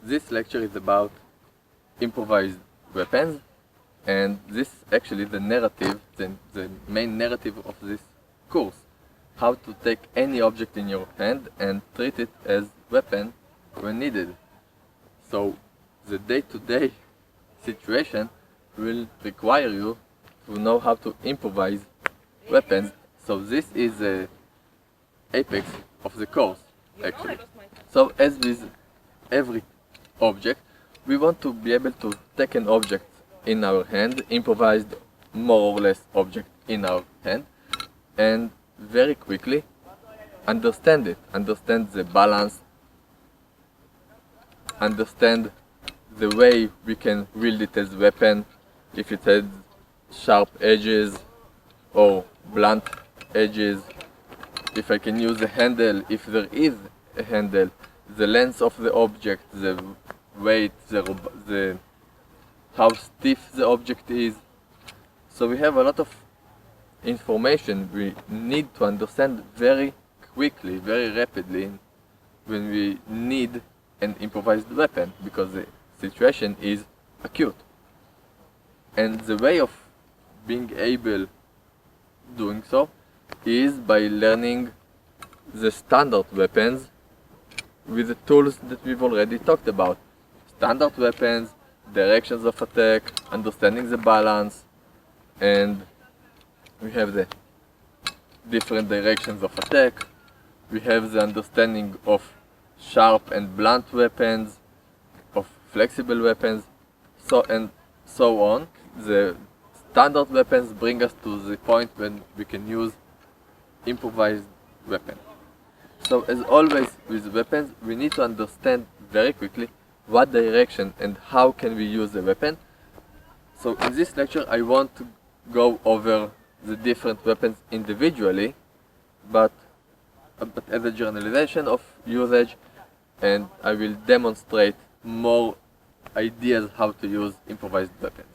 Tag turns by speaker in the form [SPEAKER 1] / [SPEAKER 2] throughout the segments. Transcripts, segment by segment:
[SPEAKER 1] This lecture is about improvised weapons, and this actually the narrative, the main narrative of this course. How to take any object in your hand and treat it as weapon when needed. So the day-to-day situation will require you to know how to improvise weapons. So this is the apex of the course, actually. So as with every object, we want to be able to take an object in our hand, improvised more or less object in our hand, and very quickly understand it, understand the balance, understand the way we can wield it as weapon, if it has sharp edges or blunt edges, if I can use a handle, if there is a handle, the length of the object, the weight, the how stiff the object is. So we have a lot of information we need to understand very quickly, very rapidly when we need an improvised weapon, because the situation is acute. And the way of being able doing so is by learning the standard weapons with the tools that we've already talked about. Standard weapons, directions of attack, understanding the balance, and we have the different directions of attack. We have the understanding of sharp and blunt weapons, of flexible weapons, and so on. The standard weapons bring us to the point when we can use improvised weapons. So as always with weapons, we need to understand very quickly what direction and how can we use the weapon. So in this lecture I want to go over the different weapons individually, but as a generalization of usage, and I will demonstrate more ideas how to use improvised weapons.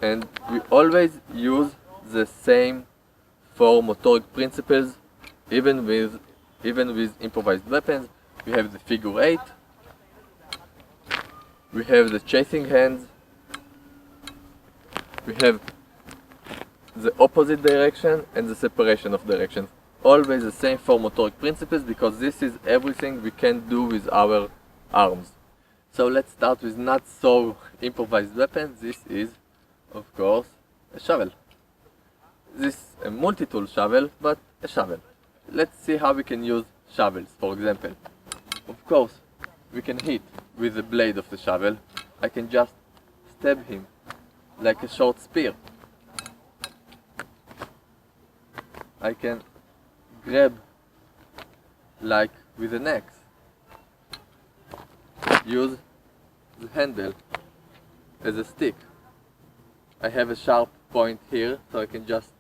[SPEAKER 1] And we always use the same 4 motoric principles, even with improvised weapons. We have the figure 8, we have the chasing hands, we have the opposite direction and the separation of directions. Always the same 4 motoric principles, because this is everything we can do with our arms. So let's start with not so improvised weapons. This is, of course, a shovel. This is a multi-tool shovel, but a shovel. Let's see how we can use shovels, for example. Of course, we can hit with the blade of the shovel. I can just stab him like a short spear. I can grab like with an axe. Use the handle as a stick. I have a sharp point here, so I can just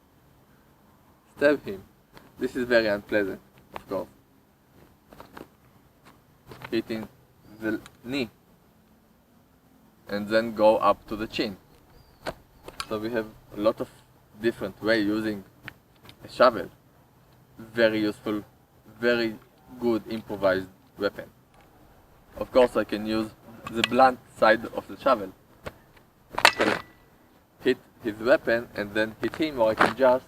[SPEAKER 1] stab him. This is very unpleasant, of course. Hitting the knee and then go up to the chin. So we have a lot of different ways using a shovel. Very useful, very good improvised weapon. Of course I can use the blunt side of the shovel. I can hit his weapon and then hit him, or I can just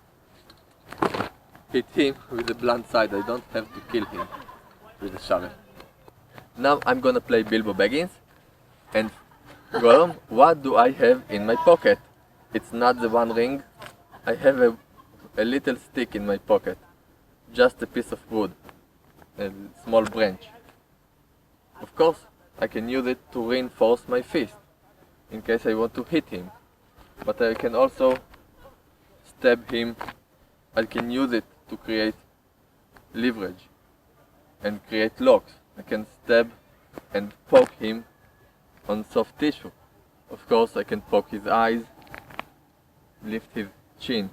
[SPEAKER 1] hit him with the blunt side. I don't have to kill him with the shovel. Now I'm gonna play Bilbo Baggins, and Gollum, what do I have in my pocket? It's not the One Ring. I have a little stick in my pocket. Just a piece of wood, a small branch. Of course, I can use it to reinforce my fist, in case I want to hit him. But I can also stab him. I can use it to create leverage and create locks. I can stab and poke him on soft tissue. Of course, I can poke his eyes, lift his chin.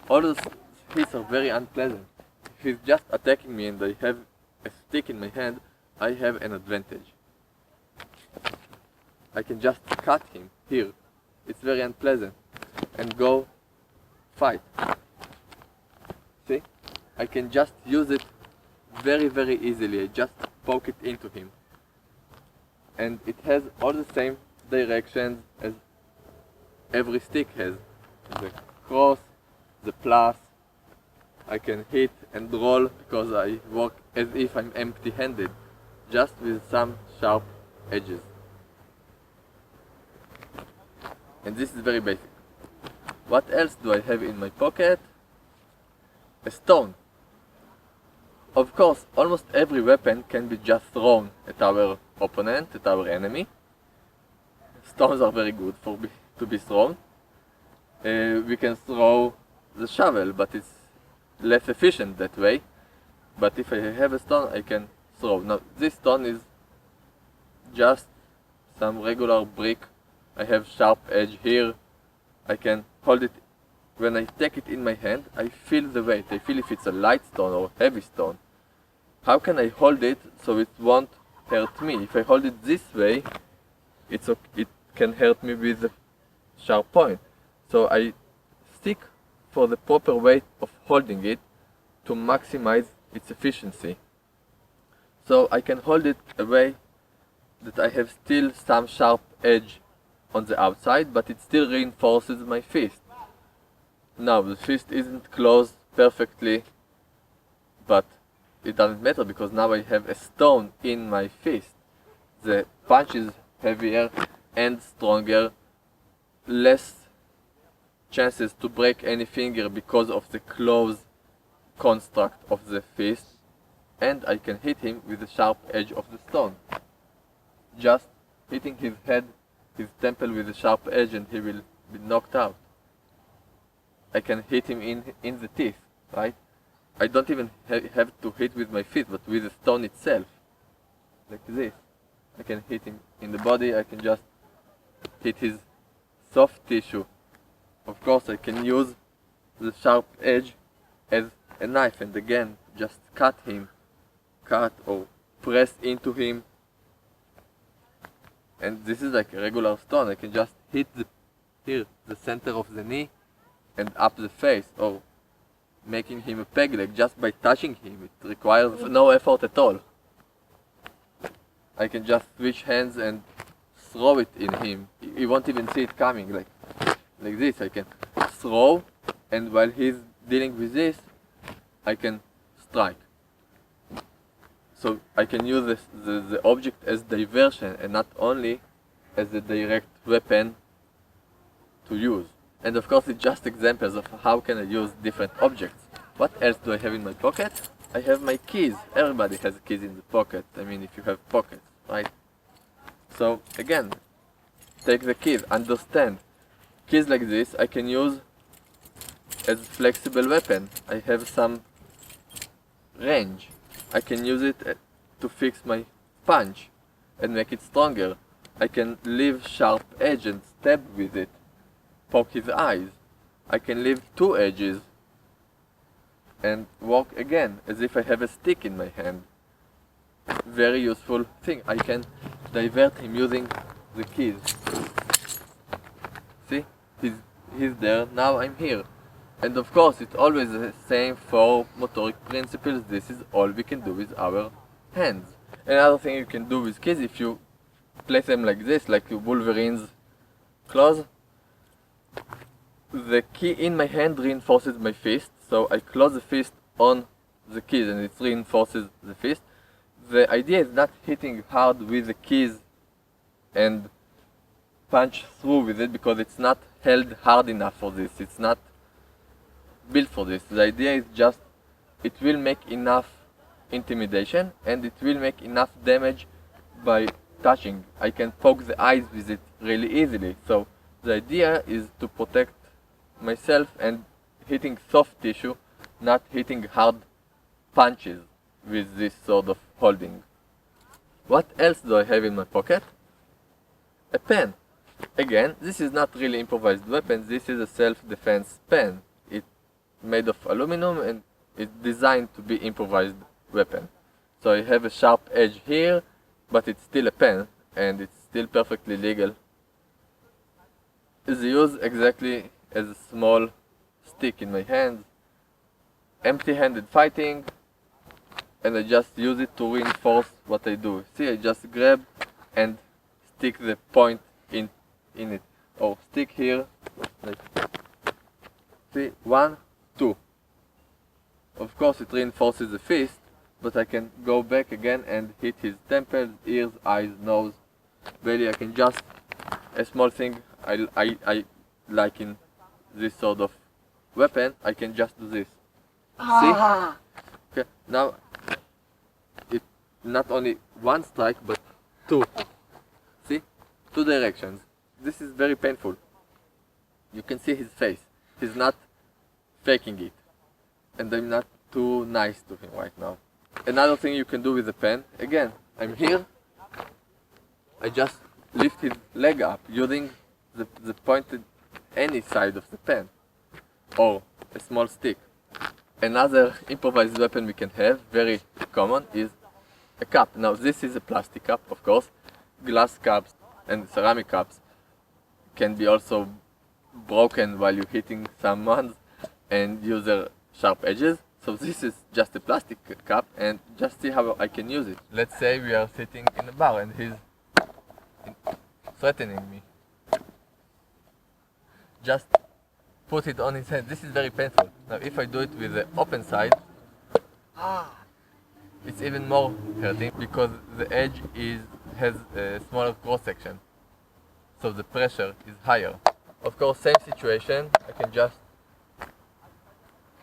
[SPEAKER 1] All those hits are very unpleasant. If he's just attacking me and I have a stick in my hand, I have an advantage. I can just cut him here. It's very unpleasant. And go fight. See? I can just use it very easily. I just poke it into him. And it has all the same directions as every stick has. The cross, the plus. I can hit and roll because I work as if I'm empty-handed, just with some sharp edges. And this is very basic. What else do I have in my pocket? A stone. Of course, almost every weapon can be just thrown at our opponent, at our enemy. Stones are very good to be thrown. We can throw the shovel, but it's less efficient that way. But if I have a stone, I can throw. Now, this stone is just some regular brick. I have sharp edge here. I can hold it. When I take it in my hand, I feel the weight. I feel if it's a light stone or heavy stone. How can I hold it so it won't hurt me? If I hold it this way, it can hurt me with a sharp point. So I stick for the proper way of holding it to maximize its efficiency. So I can hold it a way that I have still some sharp edge on the outside, but it still reinforces my fist. Now the fist isn't closed perfectly, but it doesn't matter because now I have a stone in my fist. The punch is heavier and stronger, less chances to break any finger because of the closed construct of the fist, and I can hit him with the sharp edge of the stone. Just hitting his head, his temple with a sharp edge, and he will be knocked out. I can hit him in the teeth, right? I don't even have to hit with my feet, but with the stone itself, like this. I can hit him in the body. I can just hit his soft tissue. Of course, I can use the sharp edge as a knife, and again, just cut or press into him. And this is like a regular stone. I can just hit the center of the knee and up the face, or making him a peg leg just by touching him. It requires no effort at all. I can just switch hands and throw it in him. He won't even see it coming, like this. I can throw, and while he's dealing with this, I can strike. So I can use the object as diversion and not only as a direct weapon to use. And of course, it's just examples of how can I use different objects. What else do I have in my pocket? I have my keys. Everybody has keys in the pocket. I mean, if you have pockets, right? So again, take the keys, understand. Keys like this I can use as a flexible weapon. I have some range. I can use it to fix my punch and make it stronger. I can leave sharp edge and stab with it. Poke his eyes. I can leave two edges and walk again as if I have a stick in my hand. Very useful thing. I can divert him using the keys. See? He's there, now I'm here. And of course, it's always the same for motoric principles. This is all we can do with our hands. Another thing you can do with keys, if you place them like this, like Wolverine's claws, the key in my hand reinforces my fist, so I close the fist on the keys and it reinforces the fist. The idea is not hitting hard with the keys and punch through with it, because it's not held hard enough for this. It's not built for this. The idea is just it will make enough intimidation and it will make enough damage by touching. I can poke the eyes with it really easily. So the idea is to protect myself and hitting soft tissue, not hitting hard punches with this sort of holding. What else do I have in my pocket? A pen. Again, this is not really improvised weapons. This is a self-defense pen. It's made of aluminum and it's designed to be improvised weapon. So I have a sharp edge here, but it's still a pen and it's still perfectly legal. It's used exactly as a small stick in my hands. Empty-handed fighting, and I just use it to reinforce what I do. See, I just grab and stick the point in it, or stick here, like, see, 1, 2. Of course it reinforces the fist, but I can go back again and hit his temples, ears, eyes, nose, belly. I can just, a small thing I like in this sort of weapon, I can just do this. See? Okay, now it's not only one strike but two. See? 2 directions. This is very painful. You can see his face. He's not faking it. And I'm not too nice to him right now. Another thing you can do with the pen, again, I'm here, I just lift his leg up using the pointed any side of the pen, or a small stick. Another improvised weapon we can have, very common, is a cup. Now this is a plastic cup, of course. Glass cups and ceramic cups can be also broken while you're hitting someone and use their sharp edges. So this is just a plastic cup, and just see how I can use it. Let's say we are sitting in a bar and he's threatening me. Just put it on his head. This is very painful. Now if I do it with the open side, it's even more hurting because the edge has a smaller cross section, so the pressure is higher. Of course, same situation, I can just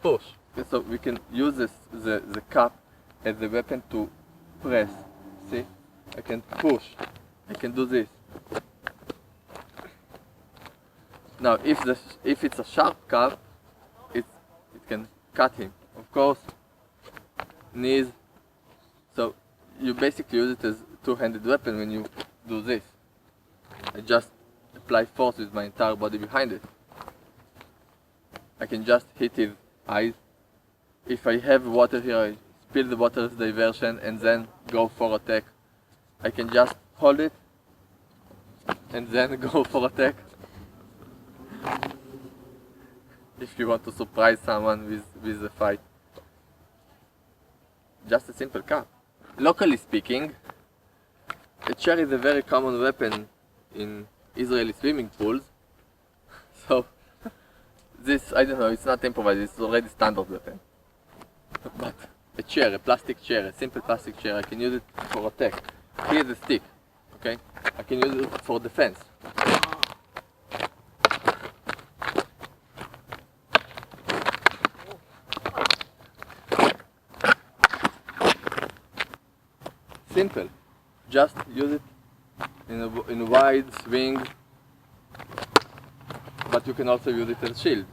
[SPEAKER 1] push. Okay, so we can use the cup as a weapon to press. See? I can push. I can do this. Now if it's a sharp cup, it can cut him. Of course, knees. So you basically use it as two-handed weapon when you do this. I just apply force with my entire body behind it. I can just hit his eyes. If I have water here, I spill the water as diversion and then go for attack. I can just hold it and then go for attack. If you want to surprise someone with a fight. Just a simple cup. Locally speaking, a chair is a very common weapon in Israeli swimming pools. So this, I don't know, it's not improvised, it's already standard weapon. But a chair, a plastic chair, a simple plastic chair, I can use it for attack. Here's a stick, okay? I can use it for defense. Simple. Just use it in a wide swing, but you can also use it as a shield,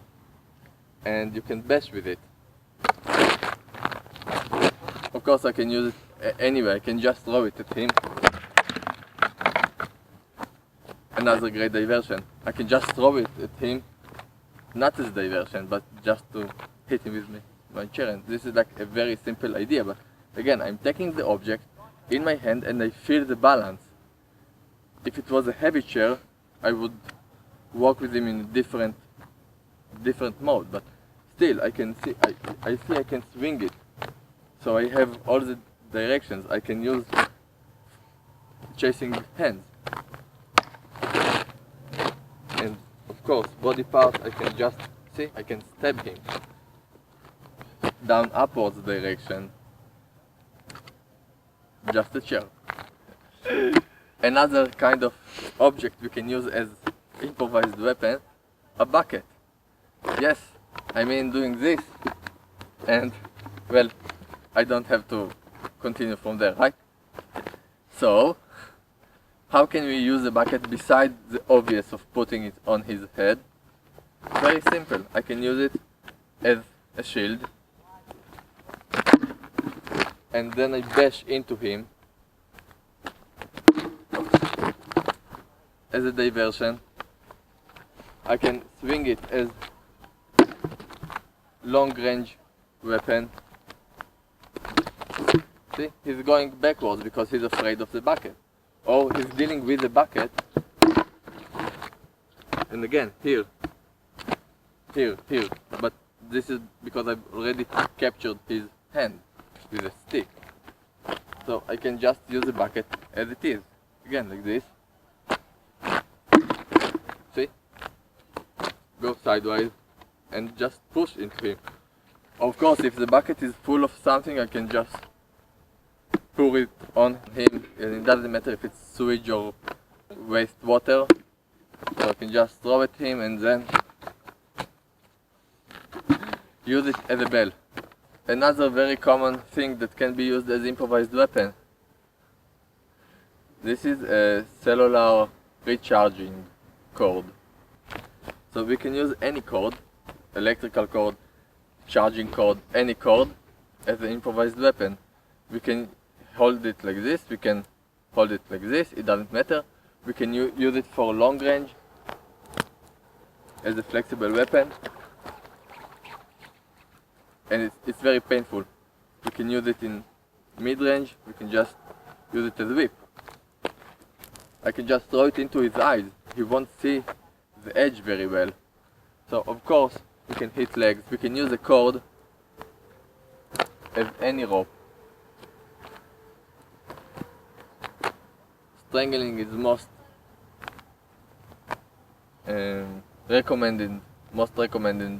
[SPEAKER 1] and you can bash with it. Of course, I can use it anywhere. I can just throw it at him. Another great diversion. I can just throw it at him, not as diversion, but just to hit him with my chair. And this is like a very simple idea, but again, I'm taking the object in my hand and I feel the balance. If it was a heavy chair, I would walk with him in a different mode, but still I can see, I see I can swing it. So I have all the directions. I can use chasing hands. And of course, body part, I can just, see, I can stab him down upwards direction. Just a chair. Another kind of object we can use as improvised weapon, a bucket. Yes, I mean doing this, and well, I don't have to continue from there, right? So, how can we use a bucket besides the obvious of putting it on his head? Very simple. I can use it as a shield, and then I bash into him as a diversion. I can swing it as long range weapon. See, he's going backwards because he's afraid of the bucket. Or he's dealing with the bucket. And again, here. But this is because I've already captured his hand with a stick. So I can just use the bucket as it is. Again, like this. See? Go sideways and just push into him. Of course, if the bucket is full of something, I can just pour it on him, and it doesn't matter if it's sewage or wastewater. So I can just throw at him and then use it as a bell. Another very common thing that can be used as improvised weapon. This is a cellular recharging cord. So we can use any cord, electrical cord, charging cord, any cord, as an improvised weapon. We can hold it like this, we can hold it like this, it doesn't matter. We can use it for long range as a flexible weapon, and it's very painful. We can use it in mid-range, we can just use it as a whip. I can just throw it into his eyes, he won't see the edge very well. So of course we can hit legs, we can use a cord as any rope. Strangling is most recommended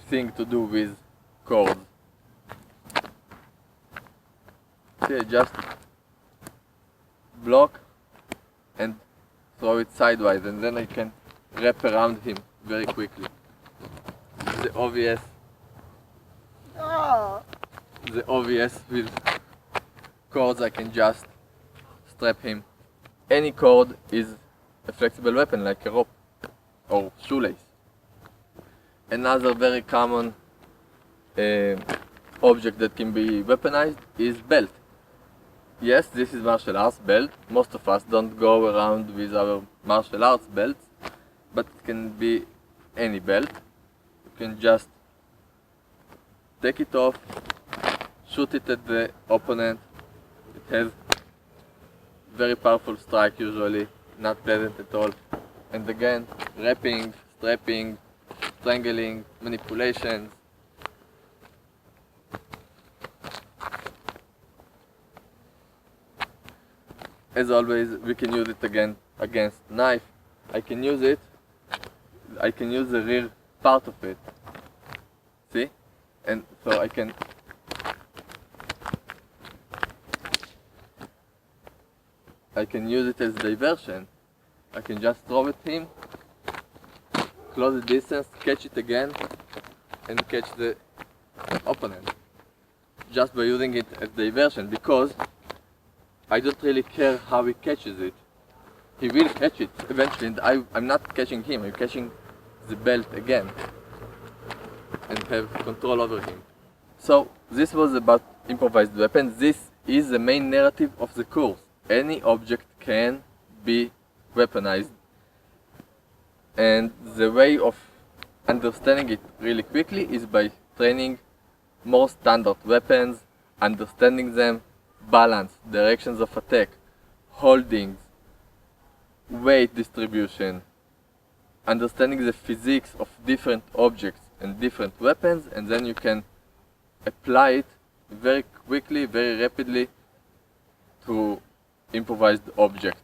[SPEAKER 1] thing to do with cords. See, just block and throw it sideways, and then I can wrap around him very quickly. The obvious with cords, I can just strap him. Any cord is a flexible weapon, like a rope or shoelace. Another very common object that can be weaponized is belt. Yes, this is martial arts belt. Most of us don't go around with our martial arts belts, but it can be any belt. You can just take it off, shoot it at the opponent. It has very powerful strike usually, not pleasant at all. And again, wrapping, strapping, strangling, manipulations. As always, we can use it again against knife. I can use the rear part of it. See? And so I can use it as diversion. I can just throw at him, close the distance, catch it again, and catch the opponent. Just by using it as diversion, because I don't really care how he catches it. He will catch it eventually, and I'm not catching him, I'm catching the belt again and have control over him. So this was about improvised weapons. This is the main narrative of the course. Any object can be weaponized, and the way of understanding it really quickly is by training more standard weapons, understanding them, balance, directions of attack, holdings, weight distribution, understanding the physics of different objects and different weapons, and then you can apply it very quickly, very rapidly to improvised object.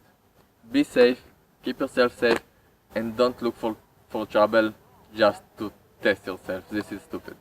[SPEAKER 1] Be safe, keep yourself safe, and don't look for trouble just to test yourself. This is stupid.